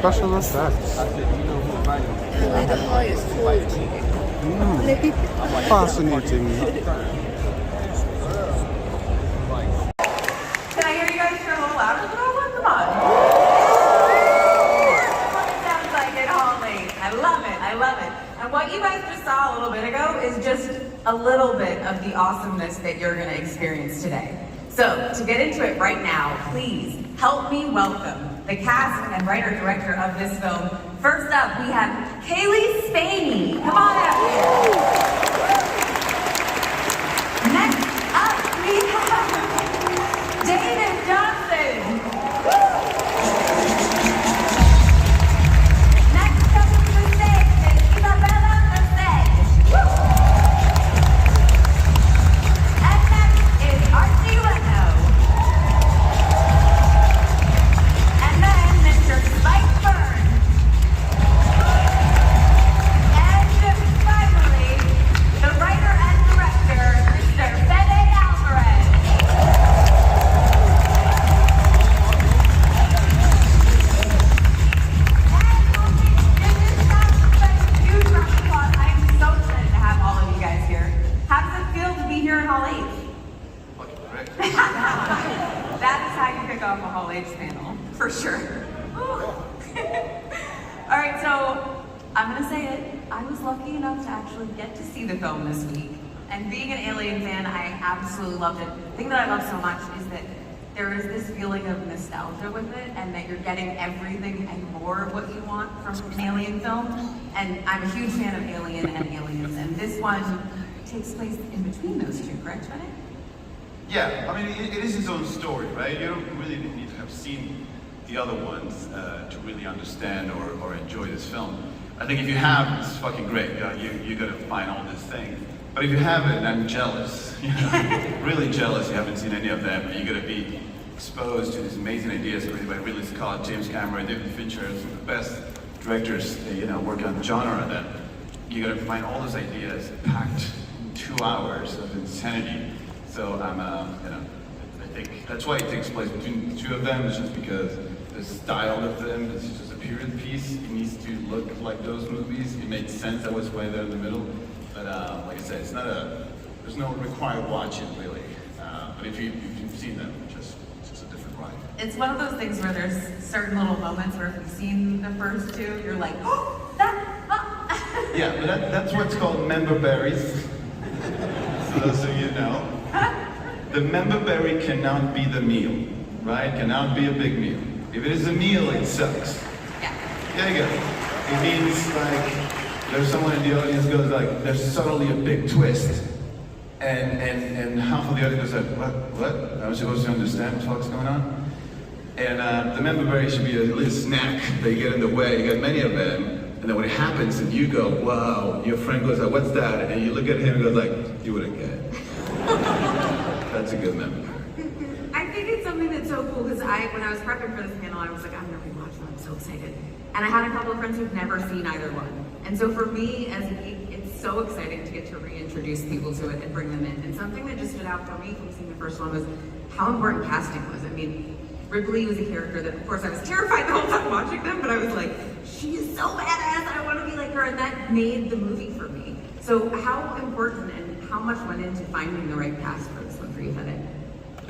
special effects. Fascinating. Can I hear you guys for a little louder? Come on. Sounds like it, Holly. I love it. I love it. And what you guys just saw a little bit ago is just a little bit of the awesomeness that you're going to experience today. So, to get into it right now, please help me welcome the cast and writer-director of this film. First up, we have Cailee Spaeny. Come on out here. Next up, we have David Jonsson. Next coming to the stage is Isabela Merced. And next is Archie Renaux. And then Mr. Fearn. And finally, the writer and director, Mr. Fede Alvarez. Huge round of applause. I am so excited to have all of you guys here. How does it feel to be here in Hall H? That is how you kick off a Hall H panel, for sure. All right, so I'm gonna say it. I was lucky enough to actually get to see the film this week. And being an Alien fan, I absolutely loved it. The thing that I love so much is that there is this feeling of nostalgia with it, and that you're getting everything and more of what you want from an Alien film. And I'm a huge fan of Alien and Aliens, and this one takes place in between those two, correct, Fede? Yeah, I mean, it is its own story, right? You don't really need to have seen the other ones to really understand or enjoy this film. I think if you have, it's fucking great. You're gonna find all these things. But if you haven't, I'm jealous. You know, really jealous. You haven't seen any of them. You're gonna be exposed to these amazing ideas created by Ridley Scott, James Cameron, David Fincher, some of the best directors, working on the genre. That you're gonna find all those ideas packed in 2 hours of insanity. So I think that's why it takes place between the two of them. It's just because the style of them is just a period piece. It needs to look like those movies. It made sense that was way there in the middle. But like I said, there's no required watching really. But if you've seen them, it's just a different ride. It's one of those things where there's certain little moments where if you've seen the first two, you're like, oh, Yeah, but that's what's called member berries. So you know. The member berry cannot be the meal, right? Cannot be a big meal. If it is a meal, it sucks. Yeah. There you go. It means like there's someone in the audience goes like, there's suddenly a big twist, and half of the audience goes like, what? I'm supposed to understand what the fuck's going on? And the member berry should be a little snack that you get in the way. You got many of them, and then when it happens, and you go, wow. Your friend goes like, what's that? And you look at him and goes like, you wouldn't get it. That's a good memory. I think it's something that's so cool because when I was prepping for this panel, I was like, I'm gonna rewatch them. I'm so excited. And I had a couple of friends who've never seen either one. And so for me, as a geek, it's so exciting to get to reintroduce people to it and bring them in. And something that just stood out for me from seeing the first one was how important casting was. I mean, Ripley was a character that, of course, I was terrified the whole time watching them, but I was like, she is so badass, I want to be like her, and that made the movie for me. So how important and how much went into finding the right cast for this one for you, Fede?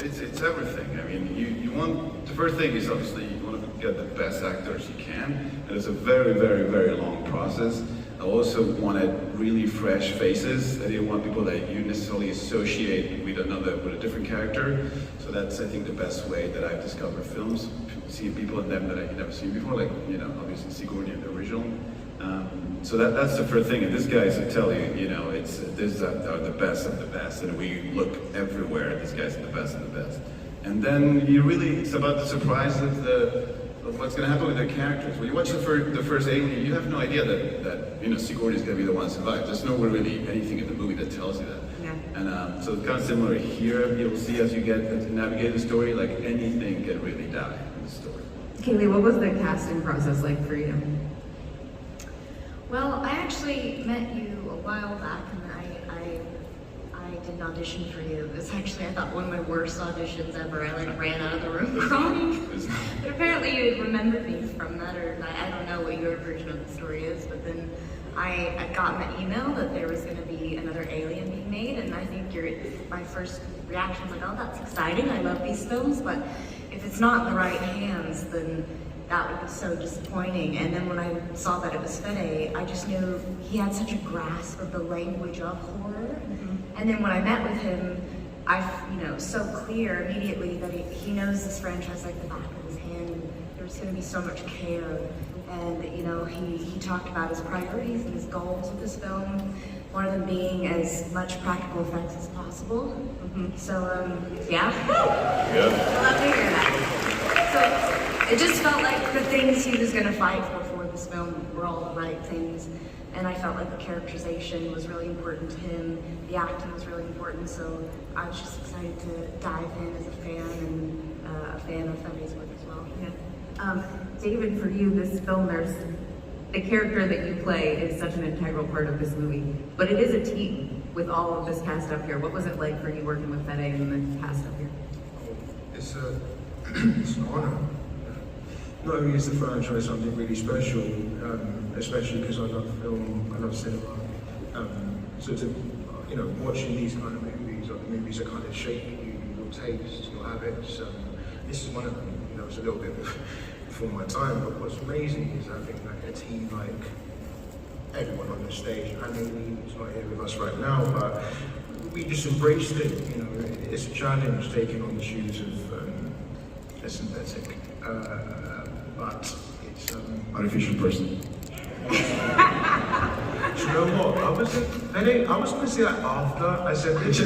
It's everything. I mean, you want, the first thing is obviously you want to get the best actors you can, and it's a very, very, very long process. I also wanted really fresh faces. I didn't want people that you necessarily associate with a different character. So that's, I think, the best way that I've discovered films. Seeing people in them that I've never seen before, like, obviously Sigourney in the original. So that's the first thing. And these guys, I tell you, these are the best of the best, and we look everywhere. These guys are the best of the best. And then it's about the surprise of what's going to happen with their characters. When you watch the first Alien, you have no idea that Sigourney is going to be the one to survive. There's nowhere really anything in the movie that tells you that. Yeah. And so it's kind of similar here. You'll see as you get to navigate the story, like anything can really die in the story. Cailee, what was the casting process like for you? Well, I actually met you a while back, and I I did an audition for you. It was actually, I thought, one of my worst auditions ever. I like ran out of the room crying. But apparently you remembered me from that, or I don't know what your version of the story is, but then I got an email that there was going to be another Alien being made, and I think my first reaction was like, oh, that's exciting, I love these films, but if it's not in the right hands, then that would be so disappointing. And then when I saw that it was Fede, I just knew he had such a grasp of the language of horror. And then when I met with him, so clear immediately that he knows this franchise like the back of his hand, and there's going to be so much care. And he talked about his priorities and his goals with this film, one of them being as much practical effects as possible. So, yeah. I love to hear that. So, it just felt like the things he was going to fight for this film were all the right things. And I felt like the characterization was really important to him, the acting was really important, so I was just excited to dive in as a fan and a fan of Fede's work as well. Yeah. David, for you, this film, the character that you play is such an integral part of this movie, but it is a team with all of this cast up here. What was it like for you working with Fede and the cast up here? It's an honor. Not only is the franchise something really special, especially because I love film, I love cinema. So watching these kind of movies, or the movies that kind of shape you, your taste, your habits, this is one of them. It's a little bit before my time, but what's amazing is I think like a team like everyone on the stage, Aileen Wu's not here with us right now, but we just embraced it. It's a challenge taking on the shoes of a synthetic. But it's artificial person. Do you know what? I was going to say that after I said this.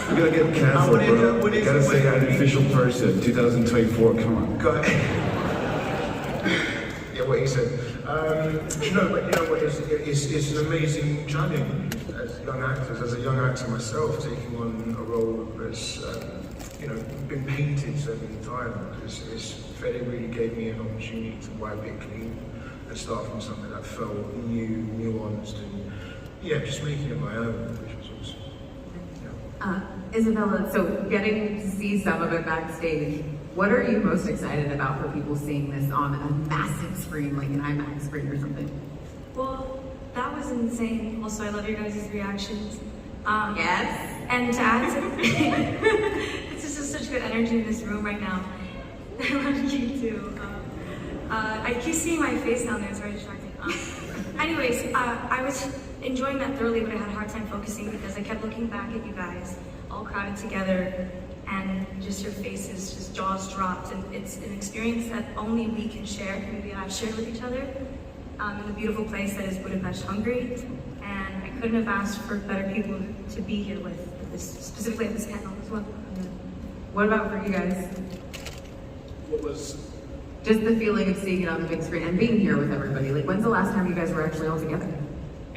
We're gonna get cancelled, bro. You gotta say artificial person. 2024. Come on. Yeah, what he said. But you know what? It's an amazing challenge as young actors. As a young actor myself, taking on a role that's been painted so many times. Fede really gave me an opportunity to wipe it clean and start from something that felt new, nuanced, and just making it my own, which was awesome. Yeah. Isabela, so getting to see some of it backstage, what are you most excited about for people seeing this on a massive screen, like an IMAX screen or something? Well, that was insane. Also, I love your guys' reactions. Yes. And to add to it's just such good energy in this room right now. I love you too. I keep seeing my face down there, it's very distracting. Anyways, I was enjoying that thoroughly, but I had a hard time focusing because I kept looking back at you guys, all crowded together, and just your faces, just jaws dropped. And it's an experience that only we can share, maybe I've shared with each other, in the beautiful place that is Budapest, Hungary. And I couldn't have asked for better people to be here with this, specifically at this panel as well. What about for you guys? What was just the feeling of seeing it on the big screen and being here with everybody? Like, when's the last time you guys were actually all together?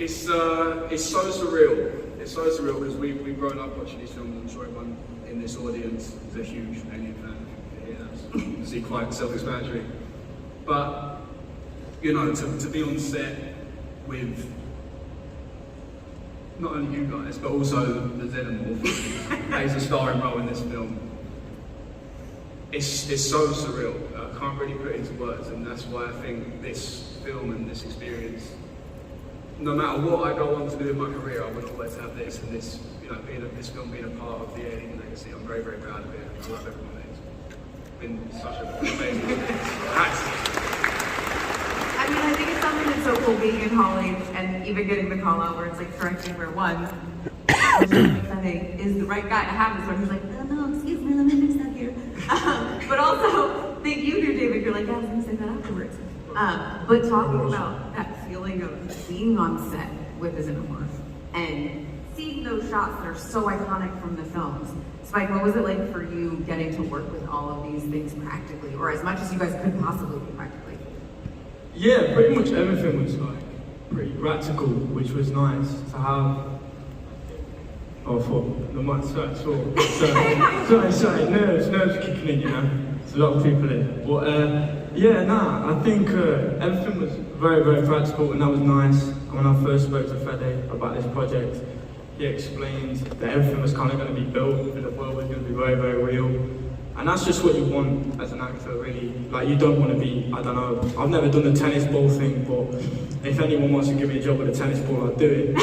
it's so surreal. It's so surreal because we've grown up watching these films. I'm sure everyone in this audience is a huge Alien fan. Yeah, that's obviously quite self-explanatory. But to be on set with not only you guys, but also the Xenomorph who plays a starring role in this film. It's so surreal. I can't really put it into words, and that's why I think this film and this experience, no matter what I go on to do in my career, I would always have this, and this, this film being a part of the Alien legacy. I'm very, very proud of it, and I love everyone there. It's been such an amazing experience. I think it's something that's so cool being in Holly and even getting the call out where it's like correcting where one is the right guy to have this one. He's like, oh, no, excuse me, let me fix that here. But also, thank you, dear David. You're like, yeah, I was going to say that afterwards. But talking about that feeling of being on set with the Xenomorph and seeing those shots that are so iconic from the films. Spike, what was it like for you getting to work with all of these things practically, or as much as you guys could possibly do practically? Yeah, pretty much everything was like pretty practical, which was nice to have. Oh, I thought the mic sorry, nerves kicking in, There's a lot of people in. But I think everything was very, very practical, and that was nice. And when I first spoke to Fede about this project, he explained that everything was kind of going to be built, and the world was going to be very, very real. And that's just what you want as an actor, really. Like, you don't want to be, I don't know, I've never done the tennis ball thing, but if anyone wants to give me a job with a tennis ball, I'll do it.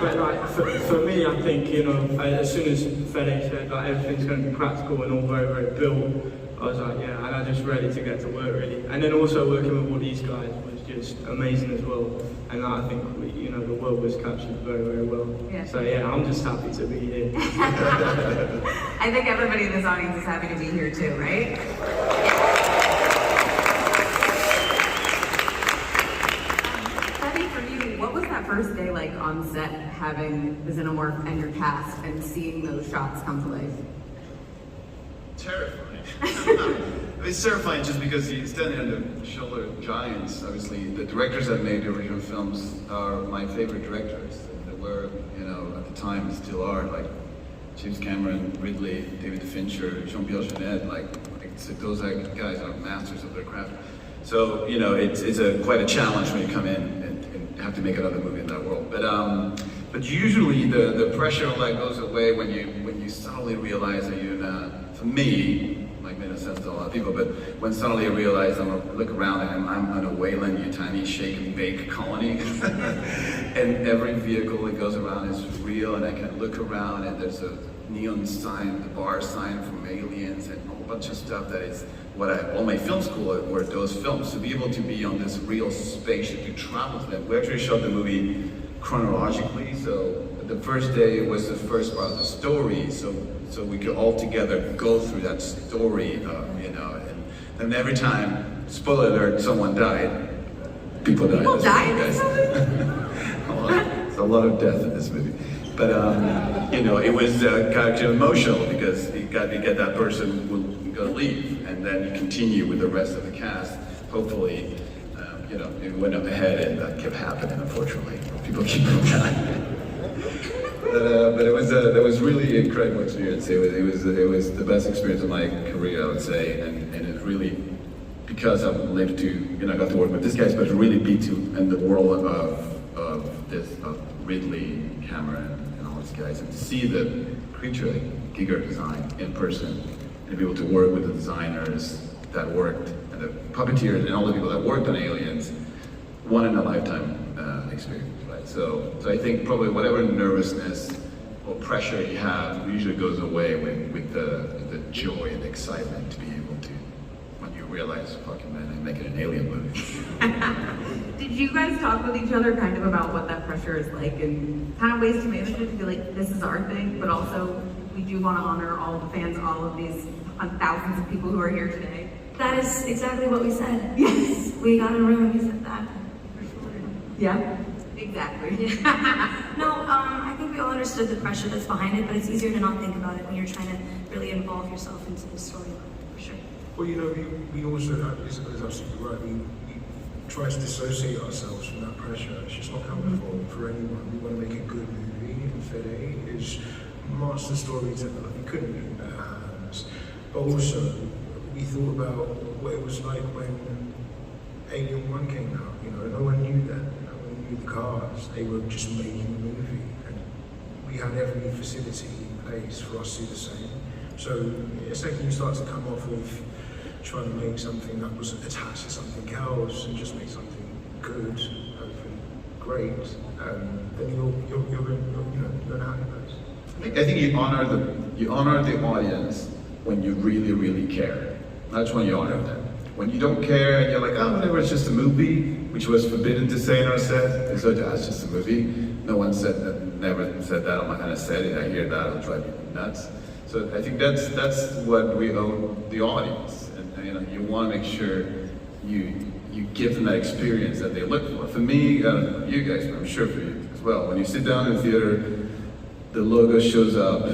But like, for me, I think, you know, as soon as Fede said like everything's going to be practical and all very, very built, I was like, yeah, and I'm just ready to get to work, really. And then also working with all these guys was just amazing as well. And I think, you know, the world was captured very, very well. Yeah. So yeah, I'm just happy to be here. I think everybody in this audience is happy to be here too, right? Fede, for you, what was that first day like on set, having the Xenomorph and your cast and seeing those shots come to life? Terrifying. It's terrifying just because you're standing on the shoulder of giants. Obviously, the directors that made the original films are my favorite directors. They were, you know, at the time, still are, like James Cameron, Ridley, David Fincher, Jean-Pierre Jeunet, like those guys are masters of their craft. So, you know, it's quite a challenge when you come in and have to make another movie in that world. But usually the pressure all that goes away when you suddenly realize that you're not, for me, like made no sense to a lot of people, but when suddenly I realize look around and I'm on a Wayland Yutani shake and bake colony, and every vehicle that goes around is real, and I can look around and there's a neon sign, the bar sign from Aliens, and a whole bunch of stuff that is what all my film school were those films, to be able to be on this real spaceship, to travel to them. We actually shot the movie chronologically, so the first day was the first part of the story, so we could all together go through that story, you know, and then every time, spoiler alert, someone died, people died. People died in this movie? There's a lot of death in this movie. But, you know, it was kind of emotional because you got to get that person who's going to leave, and then you continue with the rest of the cast. Hopefully, you know, it went up ahead, and that kept happening, unfortunately. People keep dying. But it was really an incredible experience. It was the best experience of my career, I would say, and it really, because I've lived to, you know, I got to work with these guys, but to really be in the world of Ridley, Cameron, and all these guys, and to see the creature like Giger design in person, and be able to work with the designers that worked, and the puppeteers, and all the people that worked on Aliens, one in a lifetime experience. So I think probably whatever nervousness or pressure you have usually goes away with the joy and excitement to be able to, when you realize, fucking man, I'm making an alien movie. Did you guys talk with each other kind of about what that pressure is like and kind of ways to manage it, to be like, this is our thing, but also we do want to honor all the fans, all of these thousands of people who are here today? That is exactly what we said. Yes. We got in a room and we said that. Yeah. Exactly. No, I think we all understood the pressure that's behind it, but it's easier to not think about it when you're trying to really involve yourself into the storyline, for sure. Well, you know, we also, Isabela's absolutely right, we try to dissociate ourselves from that pressure. It's just not comfortable for anyone. We want to make a good movie, and Fede is master storyteller. He couldn't be in better hands. But also, we thought about what it was like when Alien 1 came out. You know, no one knew that. The cars, they were just making a movie, and we had every facility in place for us to do the same. So the second you start to come off of trying to make something that was attached to something else and just make something good, hopefully great, then you're in a happy place. I think you honor the audience when you really, really care. That's when you honor them. When you don't care and you're like, oh, whatever, it's just a movie, which was forbidden to say in our set. And so it's just a movie. No one said that, never said that on my kind of set. I hear that, it'll drive you nuts. So I think that's what we owe the audience. And you know, you want to make sure you give them that experience that they look for. For me, you guys, but I'm sure for you as well. When you sit down in the theater, the logo shows up,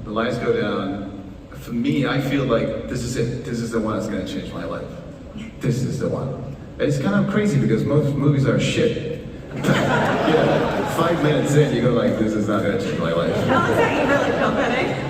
the lights go down. For me, I feel like this is it. This is the one that's going to change my life. This is the one. And it's kind of crazy because most movies are shit. Yeah, 5 minutes in, you go like, this is not going to change my life. How is that you really feel,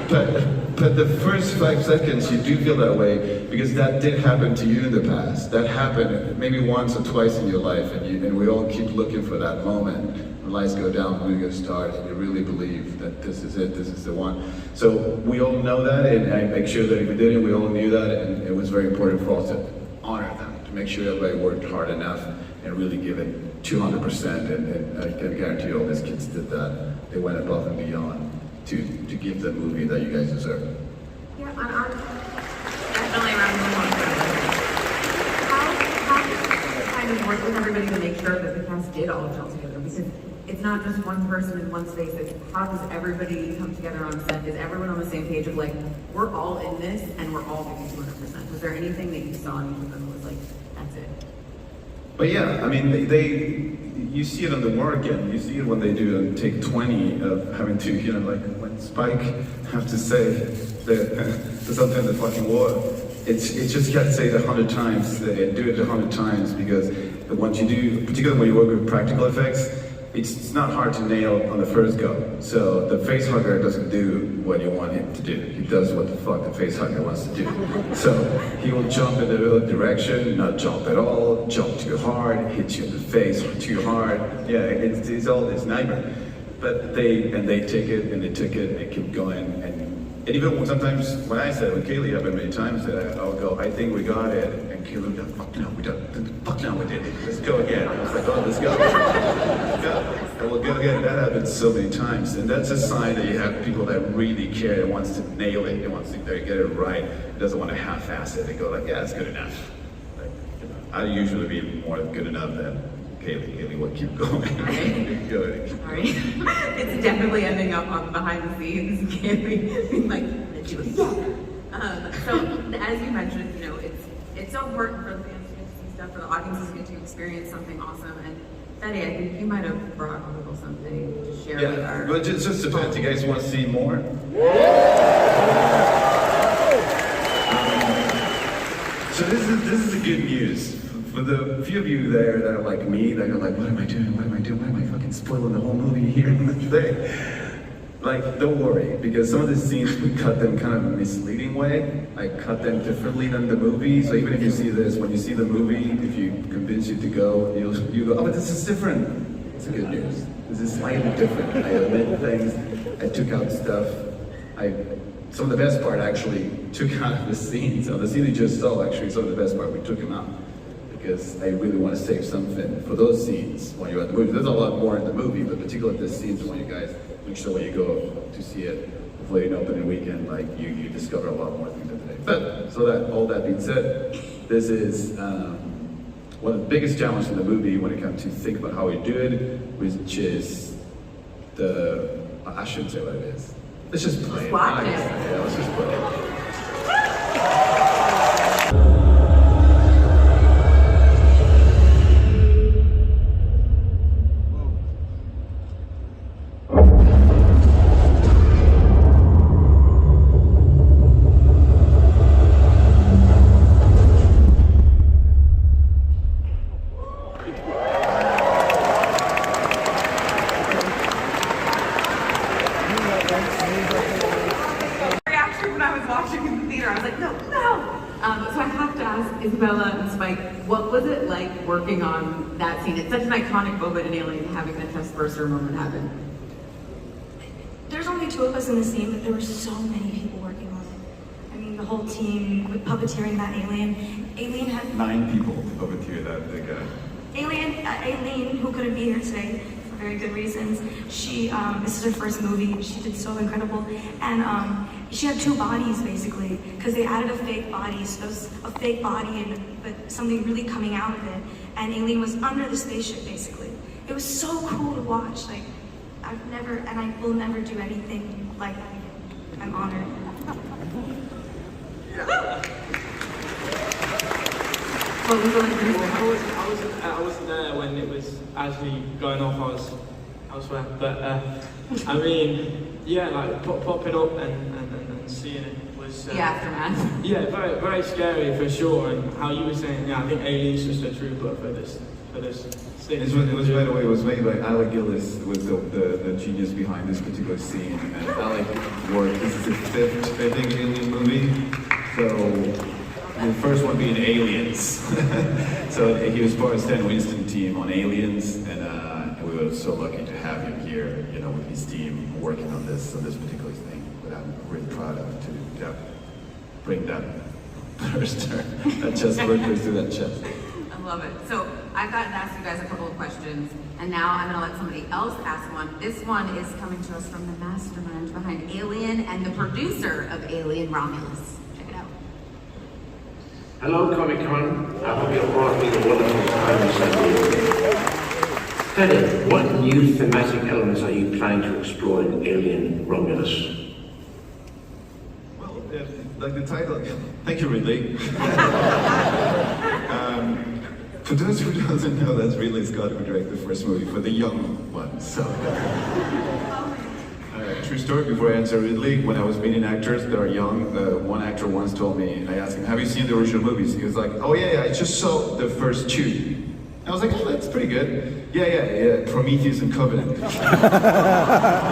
Fede? But the first 5 seconds, you do feel that way because that did happen to you in the past. That happened maybe once or twice in your life, and we all keep looking for that moment. When lights go down, when you start, and you really believe that this is it, this is the one. So we all know that, and I make sure that if we didn't, we all knew that, and it was very important for us to honor them, to make sure everybody worked hard enough and really give it 200%. And I can guarantee all these kids did that. They went above and beyond to give the movie that you guys deserve. Yeah, I'm definitely around the one. How did you kind of work with everybody to make sure that the cast did all gel together? Because it's not just one person in one space, it's how does everybody come together on set? Is everyone on the same page of like, we're all in this and we're all giving 200%? Was there anything that you saw in each of them that was like, that's it? But yeah, I mean, you see it on the work end, you see it when they do take 20 of having to, you know, like when Spike have to say there's something in the fucking water. It's just you got to say it 100 times and do it 100 times because once you do, particularly when you work with practical effects, it's not hard to nail on the first go. So the face hugger doesn't do what you want him to do. He does what the fuck the face hugger wants to do. So he will jump in the other direction, not jump at all, jump too hard, hit you in the face too hard. Yeah, it's all this nightmare. But they take it and they took it and they keep going. And even sometimes when I said, with Cailee happened many times that I'll go, I think we got it. And Cailee would go, fuck no, we don't. Fuck no, we did it. Let's go again. I was like, oh, let's go. Let's go. And we'll go again. That happens so many times. And that's a sign that you have people that really care and wants to nail it and wants to get it right. It doesn't want to half-ass it. They go like, yeah, it's good enough. Like, you know, I usually be more good enough than Cailee will keep going. Keep going. Sorry. It's definitely ending up on behind the scenes, Cailee being like, and she was, yeah. So as you mentioned, you know, it's so important for the fans to get to see stuff, for the audiences to get to experience something awesome. And Fede, I think you might have brought a little something to share with our... But just depends. You guys want to see more? So this is the good news. For the few of you there that are like me, that are like, what am I doing? What am I doing? Why am I fucking spoiling the whole movie here today? Like, don't worry, because some of the scenes, we cut them kind of a misleading way. I cut them differently than the movie. So even if you see this, when you see the movie, if you convince you to go, you go, oh, but this is different. It's good news. This is slightly different. I omit things. I took out stuff. Some of the best part actually took out the scenes. So the scene you just saw, actually, some of the best part, we took them out. Because I really want to save something for those scenes when you're at the movie. There's a lot more in the movie, but particularly the scenes when you guys make sure when you go to see it, hopefully in opening weekend, like you discover a lot more things than today. But so that all that being said, this is one of the biggest challenges in the movie when it comes to think about how we do it, which is I shouldn't say what it is. Let's just play it. Yeah, let's just play it. Isabela and Spike, what was it like working on that scene? It's such an iconic moment in Alien, having that chest burster moment happen. There's only 2 of us in the scene, but there were so many people working on it. I mean, the whole team with puppeteering that alien. Aileen had 9 people to puppeteer that big guy. Aileen, who couldn't be here today for very good reasons. This is her first movie. She did so incredible, and she had 2 bodies basically, because they added a fake body. So it was a fake body, but something really coming out of it. And Aileen was under the spaceship basically. It was so cool to watch. Like, I've never, and I will never do anything like that again. I'm honored. I wasn't there when it was actually going off. I was elsewhere, but I mean, yeah, like popping up and seeing it was the aftermath. Yeah, very very scary for sure. And how you were saying, yeah, I think Aileen's just a trooper for this It was, by the way, it was made by Alec Gillis, was the genius behind this particular scene. And Alec worked, this is his fifth, I think, Alien movie. So, the first one being Aliens. So he was part of Stan Winston's team on Aliens, and we were so lucky to have him here, you know, with his team working on this particular thing. But I'm really proud of to bring that burster, that chest burster to that chest. I love it. So I've gotten to ask you guys a couple of questions, and now I'm going to let somebody else ask one. This one is coming to us from the mastermind behind Alien and the producer of Alien, Romulus. Check it out. Hello, Comic-Con. I hope you're all having a wonderful time this afternoon. Fede, what new thematic elements are you planning to explore in Alien Romulus? Well, like the title, thank you, Ridley. For those who doesn't know, that's Ridley Scott who directed the first movie for the young ones. So, true story. Before I answer Ridley, when I was meeting actors that are young, one actor once told me, I asked him, "Have you seen the original movies?" He was like, "Oh yeah, I just saw the first two." I was like, "Oh, that's pretty good." Yeah, Prometheus and Covenant. I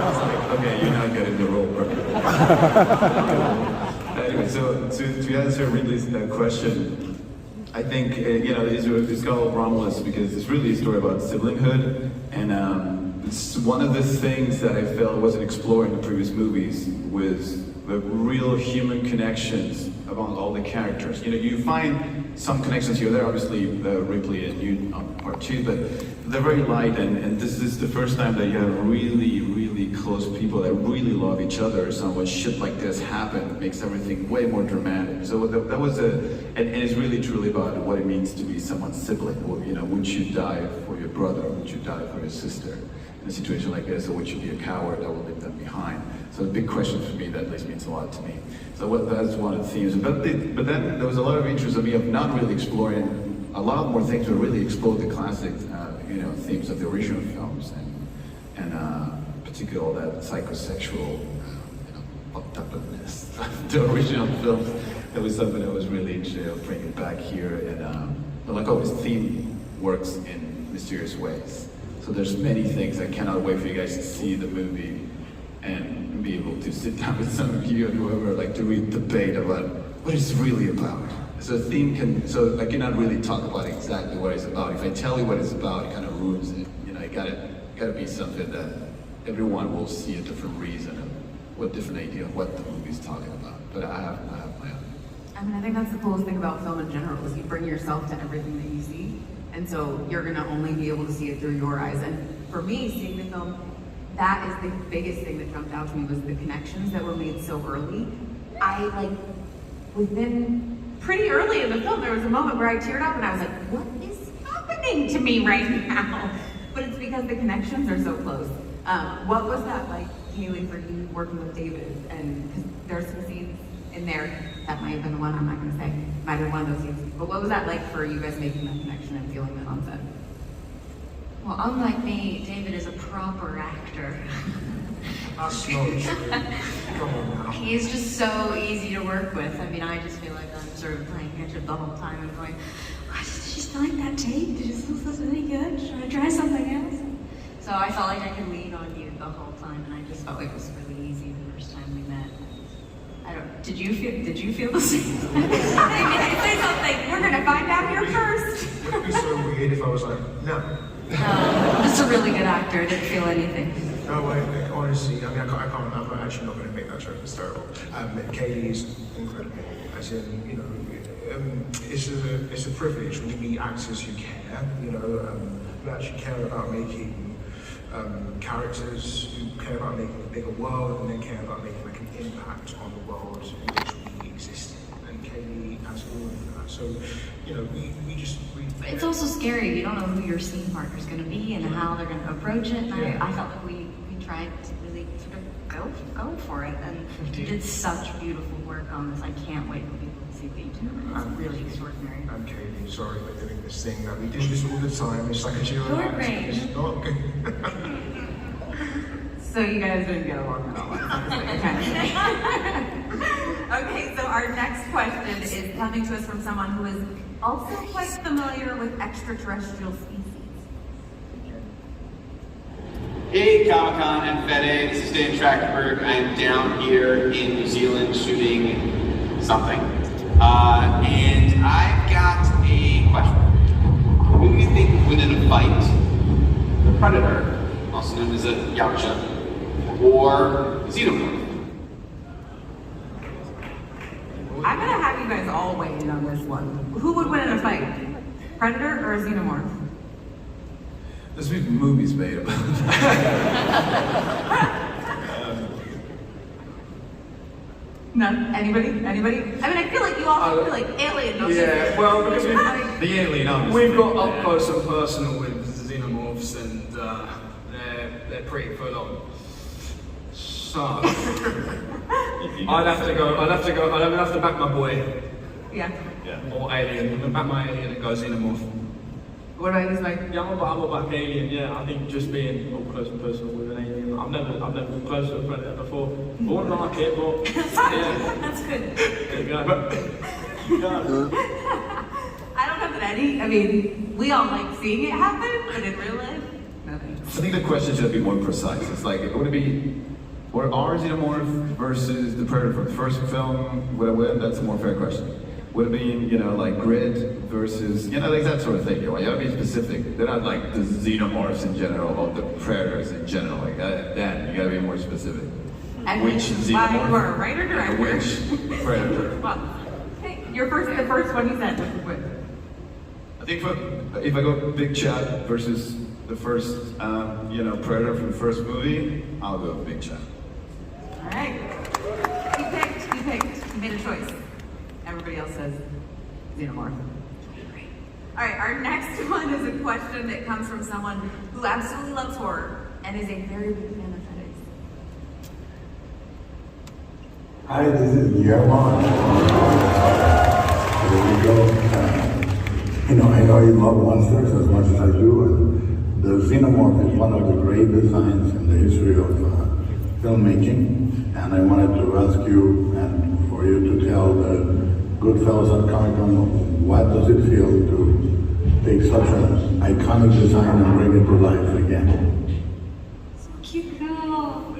was like, "Okay, you're not getting the role, bro." Anyway, so to answer Ridley's question. I think, you know, it's called Romulus because it's really a story about siblinghood, and it's one of the things that I felt wasn't explored in the previous movies was the real human connections among all the characters. You know, you find some connections here. There, obviously, Ripley and you on part two, but they're very light, and this is the first time that you have really, really close people that really love each other. So when shit like this happens, it makes everything way more dramatic. So that was and it's really truly about what it means to be someone's sibling. Or, you know, would you die for your brother? Would you die for your sister? In a situation like this, or would you be a coward that will leave them behind? So the big question for me, that at least means a lot to me. So that's one of the themes. But then there was a lot of interest in me of not really exploring a lot more things, but really explore the classic, you know, themes of the original films, and particularly all that psychosexual, you know, fucked upness of the original films. That was something that was really interesting. I'll bring it back here, and but like always, theme works in mysterious ways. So there's many things. I cannot wait for you guys to see the movie and be able to sit down with some of you and whoever, like, to read debate about what it's really about. So the theme so I cannot really talk about exactly what it's about. If I tell you what it's about, it kind of ruins it. You know, it gotta be something that everyone will see a different reason and what different idea of what the movie's talking about. But I have my own. I mean, I think that's the coolest thing about film in general is you bring yourself to everything that you see. And so you're gonna only be able to see it through your eyes. And for me, seeing the film, that is the biggest thing that jumped out to me was the connections that were made so early. Within pretty early in the film, there was a moment where I teared up and I was like, what is happening to me right now? But it's because the connections are so close. What was that like, Cailee, for you working with David? And because there's some scenes in there, that might have been the one, I'm not gonna say, might have been one of those scenes. But what was that like for you guys making that connection and feeling that on set? Well, unlike me, David is a proper actor. That's not true. Come on now. He's just so easy to work with. I mean, I just feel like I'm sort of playing catch up the whole time and going, I just like that tape. Did you feel this really good? Should I try something else? So I felt like I could lean on you the whole time, and I just felt like it was really easy the first time we met. Did you feel the same? Say something. We're gonna find out here first. Would it be so weird if I was like, no? This is a really good actor. I didn't feel anything. No, honestly, I mean, I can't, I'm actually not going to make that joke, it's terrible. Cailee is incredible, as in, you know, it's a privilege when you meet actors who care, you know, who actually care about making characters, who care about making a bigger world, and then care about making like an impact on the world in which we exist in. And Cailee has all of that. So, you know, we It's also scary. You don't know who your scene partner's going to be and how they're going to approach it. And I felt like we tried to really sort of go for it. And you did such beautiful work on this. I can't wait for people to see what you do. It's really extraordinary. I'm Cailee, sorry for doing this thing that we do this all the time. It's like a chill. You're great. It's not good. So you guys didn't get along at all. Okay, so our next question is coming to us from someone who is also quite familiar with extraterrestrial species. Hey, Comic-Con and Fede, this is Dan Trachtenberg. I am down here in New Zealand shooting something. And I've got a question. Who do you think would win in a fight? The Predator, also known as a Yautja, or the Xenomorph? I'm gonna have you guys all weigh in on this one. Who would win in a fight? Predator or a Xenomorph? There's been movies made about None? Anybody? Anybody? I mean, I feel like you all feel like Alien. Don't you? Yeah, well, because the Alien, obviously. we've got up close and personal with Xenomorphs, and they're pretty full on. So I'd have to back my boy. Yeah. Or Alien. I'm gonna back my Alien and go Xenomorph. What about you, Spike? Yeah, I'm about Alien, yeah. I think just being up close and personal with an alien. I've never been close to a Predator before. I wouldn't like it, but yeah. That's good. Good guy. I don't have any. I mean, we all like seeing it happen, but in real life, nothing. I think the question should be more precise. It's like, would it be, or our Xenomorph versus the Predator from the first film? Would I win? That's a more fair question. Would it be, you know, like Grid versus, you know, like that sort of thing. You gotta be specific. They're not like the Xenomorphs in general, or the Predators in general. Like that, you gotta be more specific. And which Xenomorph? you are a writer director. Which Predator? Well, hey, the first one you said, which would win? I think if I go Big Chat versus the first, you know, Predator from the first movie, I'll go Big Chat. All right. You picked. You made a choice. Everybody else says Xenomorph. All right, our next one is a question that comes from someone who absolutely loves horror and is a very big fan of Fede's. Hi, this is Guillermo. There we go. You know, I know you love monsters as much as I do, and the Xenomorph is one of the great designs in the history of filmmaking. And I wanted to ask you and for you to tell the good fellows at Comic-Con, what does it feel to take such an iconic design and bring it to life again? So cute girl.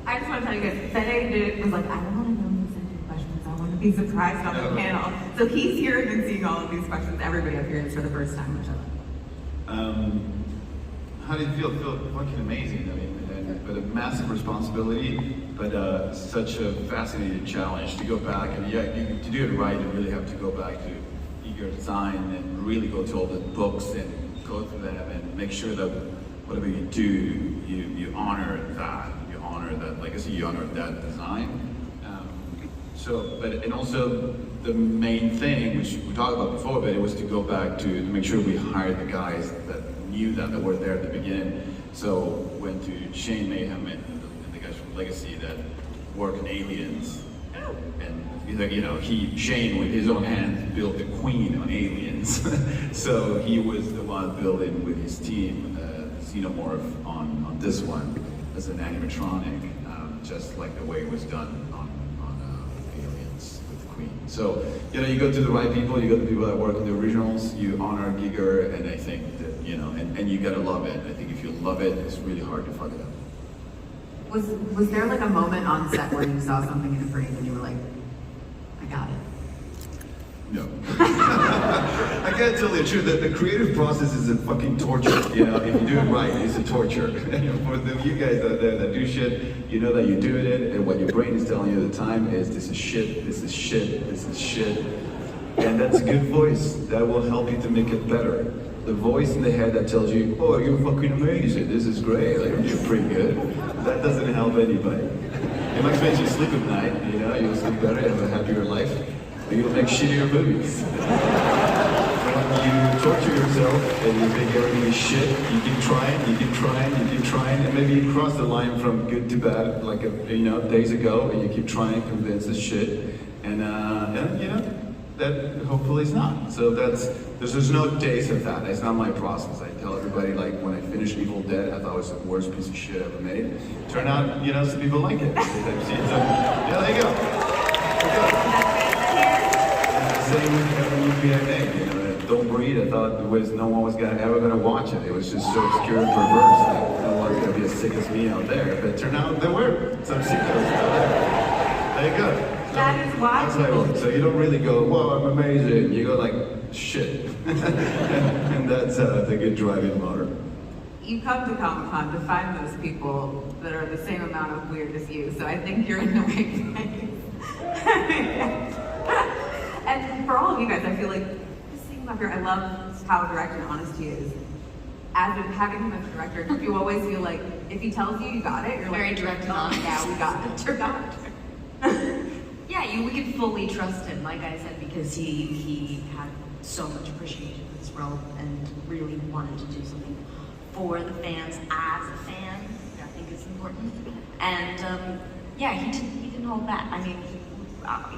I just want to tell you guys, Fede was like, I don't want to know who's sending questions. I want to be surprised on the panel. So he's here and seeing all of these questions. Everybody up here is for the first time, which I love. How do you feel? Feel fucking amazing. I mean, but a massive responsibility, but such a fascinating challenge to go back and to do it right, you really have to go back to your design and really go to all the books and go through them and make sure that whatever you do, you honor that legacy, you honor that design. And also the main thing, which we talked about before, but it was to go back to make sure we hired the guys that knew that were there at the beginning. So went to Shane Mayhem and the guys from Legacy that work in Aliens, and you know, Shane with his own hands built the Queen on Aliens. So he was the one building with his team Xenomorph on this one as an animatronic, just like the way it was done on Aliens with the Queen. So you know, you go to the right people, you go to the people that work on the originals, you honor Giger, and I think that, you know, and you gotta love it. I think if you love it, it's really hard to fuck it up. Was there like a moment on set where you saw something in a frame and you were like, I got it? No. I gotta tell you the truth, that the creative process is a fucking torture. You know, if you do it right, it's a torture. You know, for you guys out there that do shit, you know that you're doing it, and what your brain is telling you at the time is, this is shit, this is shit, this is shit. And that's a good voice. That will help you to make it better. The voice in the head that tells you, oh, you're fucking amazing, this is great, like, you're pretty good. That doesn't help anybody. It might make you sleep at night, you know, you'll sleep better, have a happier life, but you'll make shittier movies. When you torture yourself and you think everything is shit, you keep trying, and maybe you cross the line from good to bad, like, you know, days ago, and you keep trying, convince it's shit, and you know, that hopefully is not. So there's no days of that. It's not my process. I tell everybody, like, when I finished Evil Dead, I thought it was the worst piece of shit ever made. Turned out, you know, some people like it. Yeah, there you go. Same with every movie I made. You know, Don't Breathe, I thought no one was ever gonna watch it. It was just so obscure and perverse that no it's gonna be as sick as me out there. But it turned out there were some sickos out there. There you go. That is wild. That's how it works. So you don't really go, whoa, I'm amazing. You go like, shit. And that's the good driving motor. You come to Comic-Con to find those people that are the same amount of weird as you, so I think you're in the right place. And for all of you guys, I feel like just seeing him up here, I love how direct and honest he is. As in having him as a director, you always feel like if he tells you you got it, you're Very like, direct and oh, honest. yeah, we got it. We got it. Yeah, we could fully trust him, like I said, because he had so much appreciation for this role and really wanted to do something for the fans as a fan. I think is important. And yeah, he didn't hold back. I mean,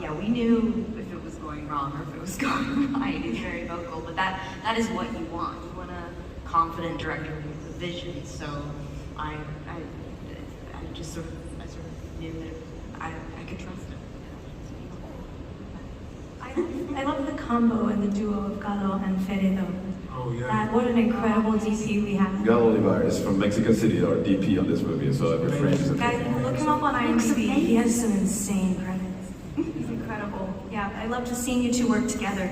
yeah, we knew if it was going wrong or if it was going right. He's very vocal, but that is what you want. You want a confident director with a vision. So I just sort of knew that I could trust him. I love the combo and the duo of Galo and Fede though. Oh yeah. What an incredible DP we have. Gal Olivares from Mexico City, our DP on this movie, so every frame is Guys, look him up on IMDb. He has some insane credits. He's incredible. Yeah, I love just seeing you two work together.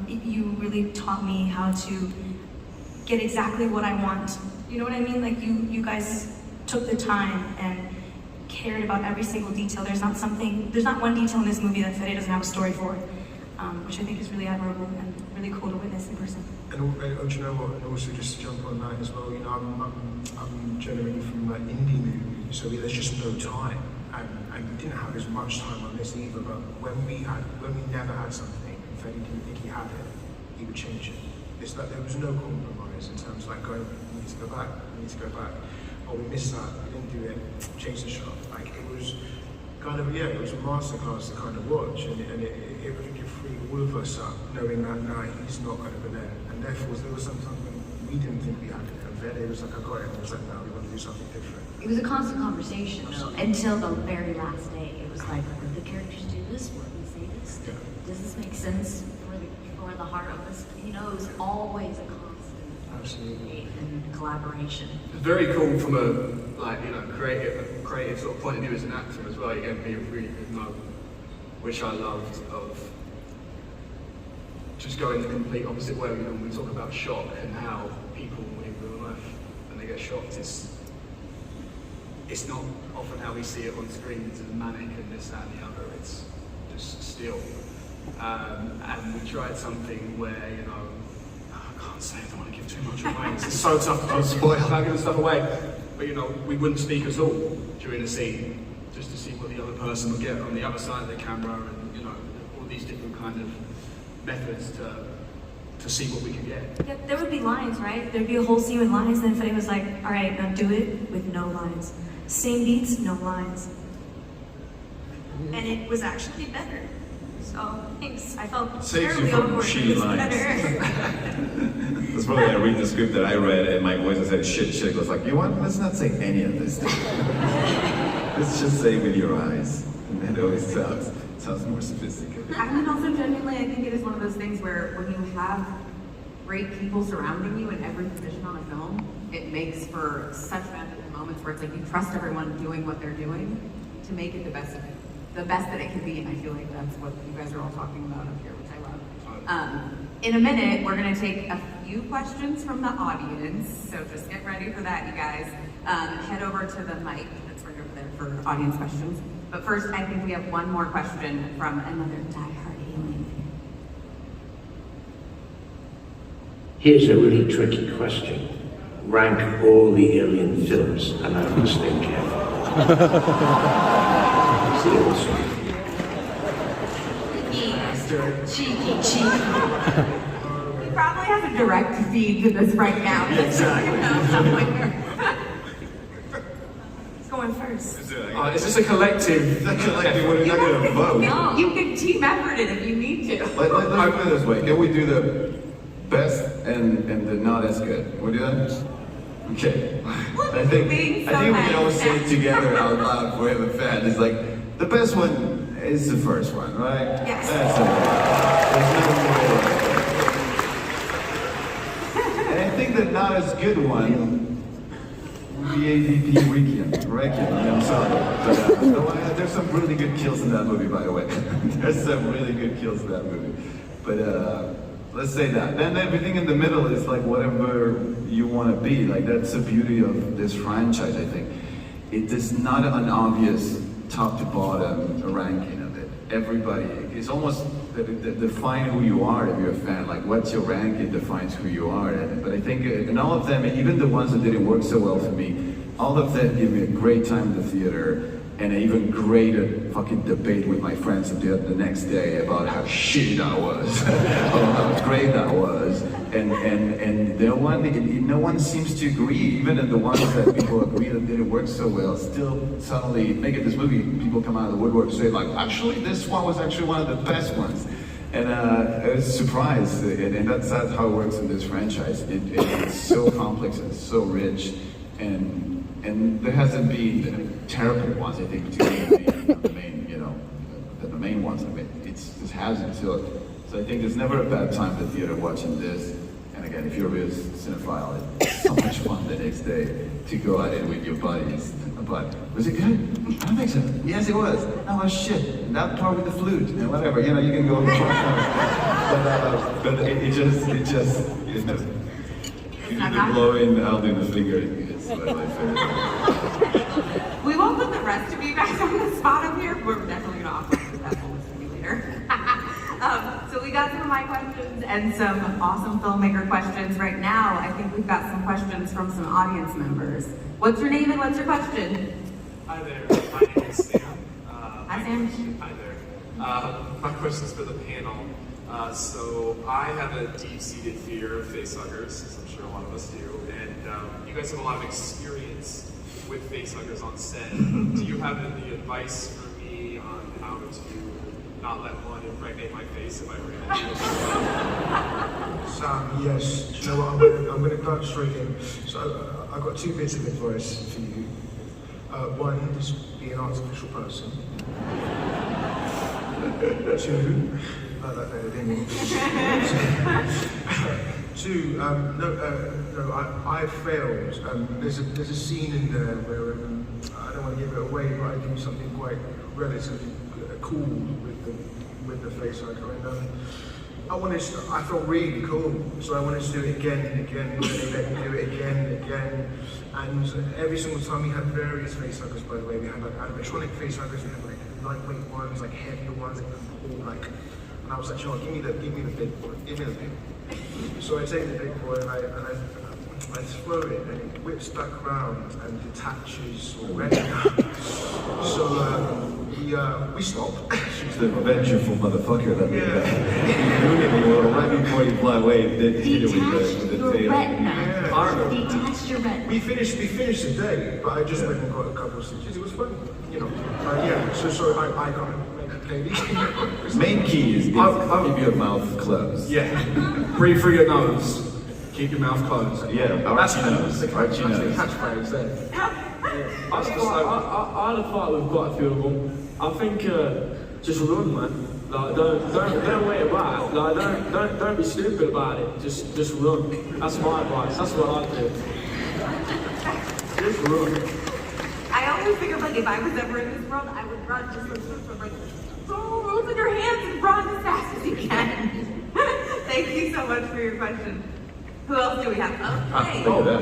You really taught me how to get exactly what I want. You know what I mean? Like you guys took the time and cared about every single detail. There's not one detail in this movie that Fede doesn't have a story for, which I think is really admirable and really cool to witness in person. And do you know what? And also just to jump on that as well. You know, I'm generally from like indie movies, so there's just no time, and we didn't have as much time on this either. But when we never had something, and Fede didn't think he had it, he would change it. It's like there was no compromise in terms of like going, we need to go back, oh, we missed that, we didn't do it, change the shot. Like it was kind of, yeah, it was a masterclass to kind of watch, and it really did free all of us up, knowing that now he's not going to be there. And therefore, there was sometimes when we didn't think we had it, and then it was like, I got it, and it was like, no, we want to do something different. It was a constant conversation though, until the very last day. It was like, would the characters do this? Would we say this? Yeah. Does this make sense for the heart of this? You know, it was always a constant Absolutely. and collaboration. It's very cool from a creative sort of point of view as an actor as well. You gave me a really good note, which I loved, of just going the complete opposite way. When we talk about shock and how people in real life, when they get shocked, it's not often how we see it on screens as manic and this, that, and the other. It's just still. And we tried something where, you know, I can't say, I don't want to give too much away. It's so tough to spoil about giving stuff away. But you know, we wouldn't speak at all during the scene, just to see what the other person would get on the other side of the camera, and you know, all these different kind of methods to see what we could get. Yeah, there would be lines, right? There'd be a whole scene with lines, and then Fede was like, all right, now do it with no lines. Same beats, no lines. And it was actually better. So, thanks. I felt Saves you terribly from awkward. shitty It was lines. better. That's probably I read the script that I read and my voice said shit goes like, you want, let's not say any of this stuff. Let's just say with your eyes. And it always sounds more sophisticated. I mean, also genuinely, I think it is one of those things where when you have great people surrounding you in every position on a film, it makes for such magical moments where it's like you trust everyone doing what they're doing to make it the best that it can be, and I feel like that's what you guys are all talking about up here, which I love. In a minute, we're gonna take a few questions from the audience, so just get ready for that, you guys. Head over to the mic that's right over there for audience questions. But first, I think we have one more question from another diehard Aileen. Here's a really tricky question. Rank all the Alien films, and I'm listening carefully. Seriously. Cheeky. He probably has a direct feed to this right now. Exactly. He's going first. Is this a collective? We're not gonna vote. No, you can team effort it if you need to. Let's put it this way. Can we do the best and the not as good? Can we do that? Okay. I think we can all say it together out loud for every fan. It's like, the best one is the first one, right? Yes. That's it. There's no more. And I think the not as good one, VAVP Requiem. I'm sorry. But, no, there's some really good kills in that movie, by the way. There's some really good kills in that movie. But let's say that. Then everything in the middle is like whatever you want to be. Like that's the beauty of this franchise, I think. It is not an obvious top to bottom ranking of it. Everybody, it's almost define who you are if you're a fan. Like what's your rank, it defines who you are. But I think, and all of them, even the ones that didn't work so well for me, all of them give me a great time in the theater and an even greater fucking debate with my friends the next day about how shitty that was, or how great that was. And no one seems to agree, even in the ones that people agree that didn't work so well, still suddenly making this movie, people come out of the woodwork and say like, actually this one was actually one of the best ones. And I was surprised, and that's how it works in this franchise. It's so complex and so rich, and there hasn't been terrible ones, I think, particularly the main ones. I mean, it just hasn't. So I think there's never a bad time at the theater watching this. And again, if you're a real cinephile, it's so much fun the next day to go at it with your buddies. But was it good? I don't think so. Yes, it was. Oh shit! And that part with the flute and whatever. You know, you can go. But it just blowing out in the finger is my favorite. We won't put the rest of you guys on the spot up here. We're definitely gonna offer that with you later. So we got some of my questions and some awesome filmmaker questions. Right now, I think we've got some questions from some audience members. What's your name and what's your question? Hi there, my name is Sam. Hi Sam. Hi there. My question is for the panel. So I have a deep-seated fear of facehuggers, as I'm sure a lot of us do, and you guys have a lot of experience with facehuggers on set. Do you have any advice for me on how to not let one impregnate my face if I ran into it? Sam, yes. Do you know what? I'm going to dive straight in. So I've got two bits of advice for you. One is be an artificial person. Two, that better, didn't you? Two, I failed. There's a scene in there where I don't want to give it away, but I do something quite relatively cool with the facehugger, and I felt really cool, so I wanted to do it again and again, and they let me do it again and again, and every single time we had various facehuggers, by the way. We had like animatronic facehuggers, we had like lightweight ones, like heavier ones, like all like, and I was like, you know, give me the big boy, give me the big boy. So I take the big boy and I throw it, and it whips back around and detaches already. So we stop. She's the vengeful motherfucker that right before you fly away, then hit it with the tail. Detached your retina. We finished the day, but I just went and got a couple of stitches. It was fun, you know. So I got it. Main key is keep your mouth closed. Yeah. Breathe through your nose. Keep your mouth closed. Yeah, Archie knows. Archie knows. Catchphrase there. I had a fight with quite a few of them. I think just run, man. Like don't wait about. Like don't be stupid about it. Just run. That's my advice. That's what I do. Just run. I always think of like if I was ever in this world, I would run just like throw rules in your hands and run as fast as you can. Thank you so much for your question. Who else do we have? Okay. Look at that.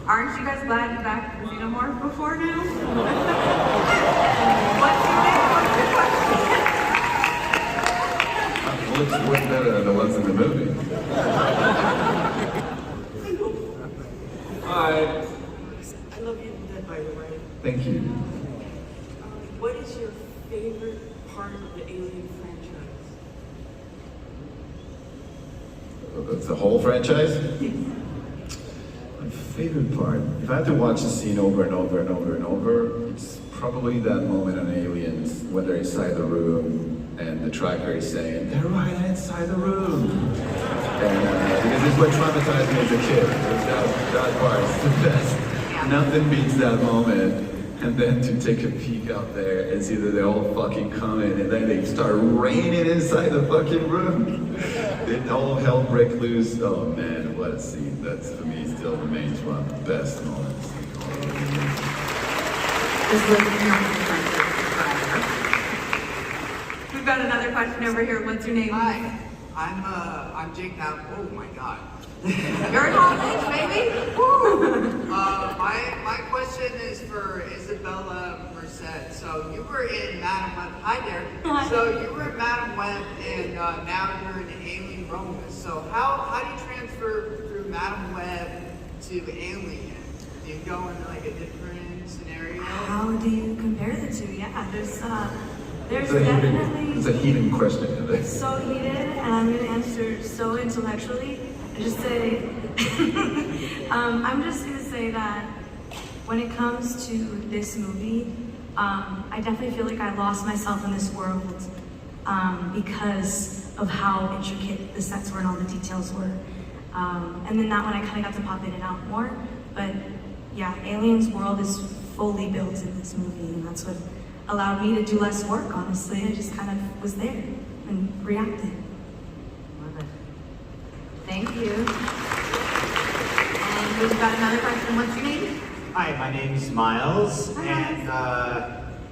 Aren't you guys glad you're back to the Xenomorph before now? What's your name? What's your question? Looks way better than the ones in the movie. Hi. I love you to death, by the way. Thank you. What is your favorite part of the Alien franchise? That's the whole franchise? My favorite part, if I had to watch the scene over and over and over and over, it's probably that moment on Aliens when they're inside the room and the tracker is saying, they're right inside the room. And because this is what traumatized me as a kid. That part is the best. Nothing beats that moment. And then to take a peek out there and see that they're all fucking coming, and then they start raining inside the fucking room. It all hell break loose. Oh man, what a scene. That's, for me, still remains one of the best moments. Just living here with friendship forever. We've got another question over here. What's your name? Hi, I'm Jake now. Oh my God. You're in college, baby. My question is for Isabela Merced. So you were in Madam Web. Hi there. Hi. So you were in Madam Web, and now you're in Aileen Romulus. So how do you transfer through Madam Web to Aileen? Do you go in like a different scenario? How do you compare the two? Yeah, there's It's a heated question. so heated, and I'm going to answer so intellectually. I just say, I'm just going to say that when it comes to this movie, I definitely feel like I lost myself in this world because of how intricate the sets were and all the details were. And then that one I kind of got to pop in and out more. But yeah, Alien's world is fully built in this movie, and that's what allowed me to do less work, honestly. I just kind of was there and reacted. Love it. Thank you. And we've got another question. What's your name? Hi, my name's Miles, Hi, and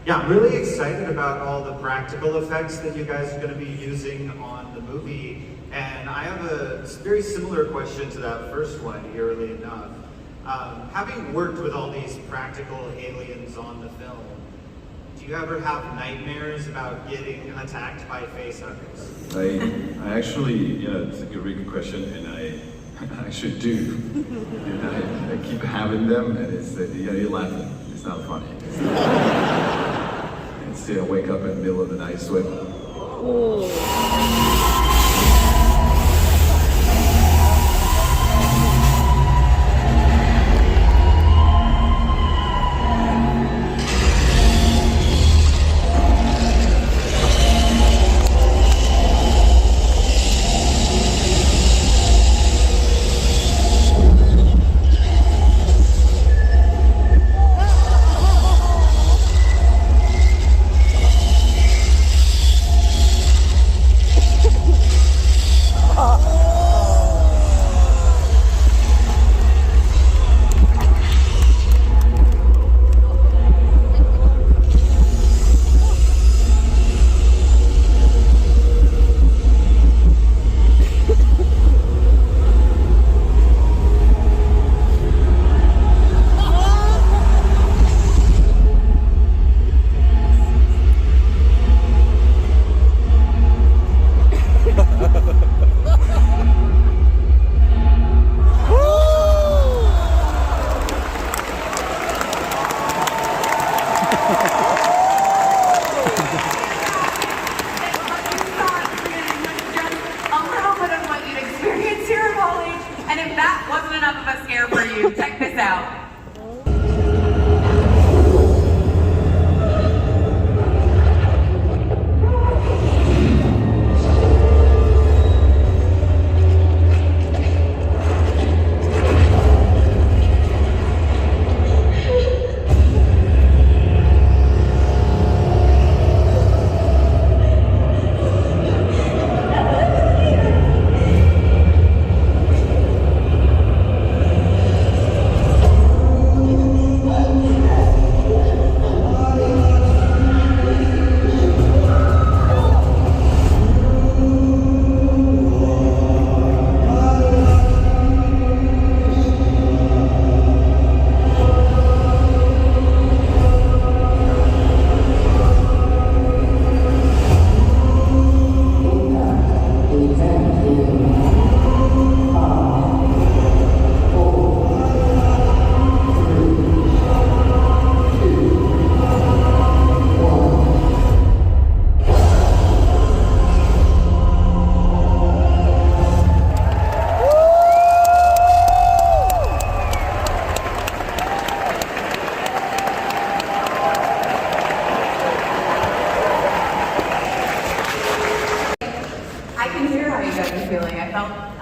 yeah, I'm really excited about all the practical effects that you guys are going to be using on the movie. And I have a very similar question to that first one, eerily enough. Having worked with all these practical aliens on the film, do you ever have nightmares about getting attacked by facehuggers? I actually, it's a really good question, and I actually do. And I keep having them, and it's, you're laughing. It's not funny. It's, I wake up in the middle of the night sweating.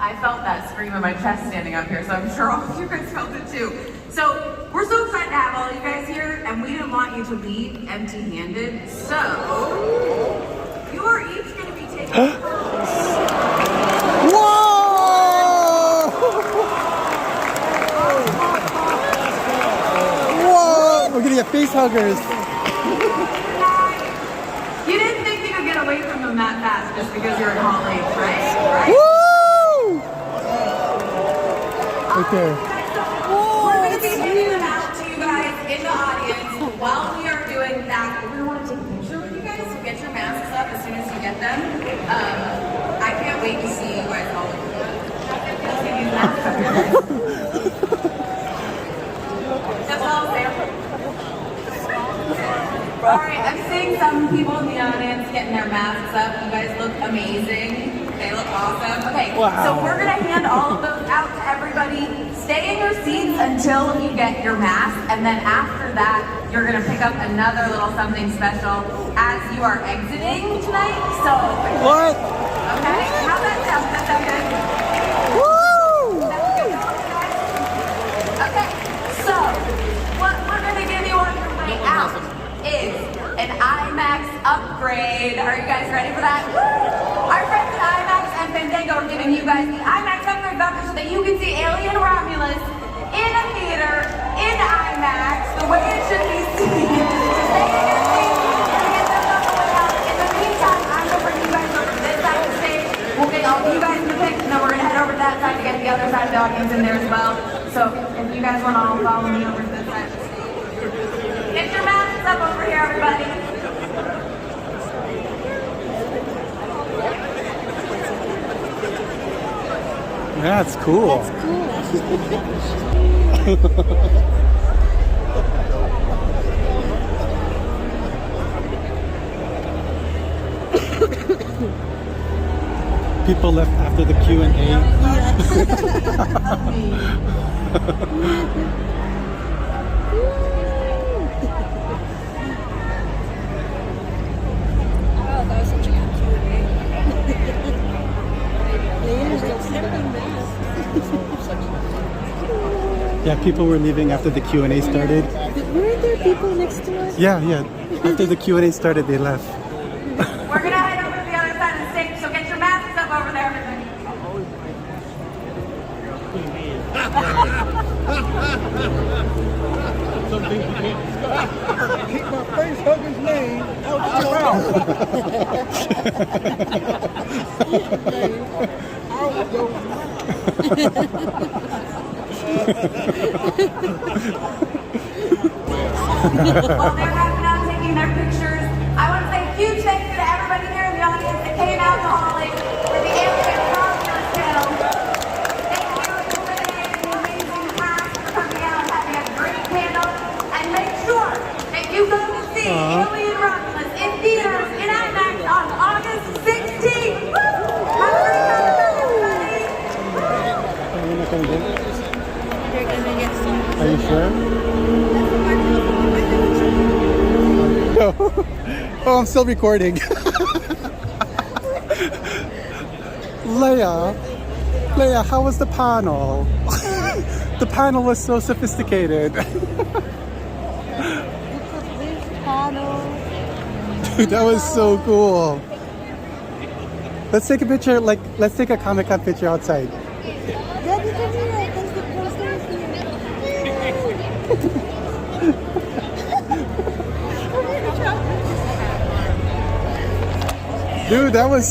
I felt that scream in my chest standing up here, so I'm sure all of you guys felt it too. So we're so excited to have all you guys here, and we didn't want you to leave empty-handed. So you are each going to be taking huggers. You didn't think you could get away from them that fast just because you're in Hall H, right? Woo! Okay. We're going to be handing them out to you guys in the audience while we are doing that. We're going to want to take a picture with you guys, so get your masks up as soon as you get them. I can't wait to see you guys all. That's all there. All right, I'm seeing some people in the audience getting their masks up. You guys look amazing. They look awesome. Okay, so we're gonna hand all of those out to everybody. Stay in your seats until you get your mask, and then after that, you're gonna pick up another little something special as you are exiting tonight. So what? Okay, how's that sound? Does that sound good? Woo! Okay, so what we're gonna give you on your way out is an IMAX upgrade. Are you guys ready for that? Our friends at IMAX and Fandango are giving you guys the IMAX upgrade voucher so that you can see Alien Romulus in a theater, in IMAX, the way it should be seen. So stay in your seats and get those on the way out. In the meantime, I'm gonna bring you guys over to this side of the stage. We'll get all you guys in the pic, and then we're gonna head over to that side to get the other side of the audience in there as well. So if you guys wanna all follow me over to this side of the stage. Get your masks up over here, everybody. That's cool. People left after the Q&A. Yeah, people were leaving after the Q&A started. Weren't there people next to us? Yeah. After the Q&A started, they left. We're gonna head over to the other side of the stage, so get your masks up over there, everybody. Keep my face hugger's name out your mouth. Out your While they're wrapping up taking their pictures, I want to say a huge thank you to everybody here in the audience that came out to Hall H for the Alien Romulus film. Thank you to Fede and the amazing cast for coming out and having a great panel. And make sure that you go to see Alien Romulus in theaters in IMAX on August 16th. Woo! Have a great time, everybody! Are you not going to get it? They're gonna get some. Are you sure? No. Oh, I'm still recording. Leia, how was the panel? The panel was so sophisticated. Dude, that was so cool. Let's take a picture, let's take a Comic-Con picture outside. Dude, that was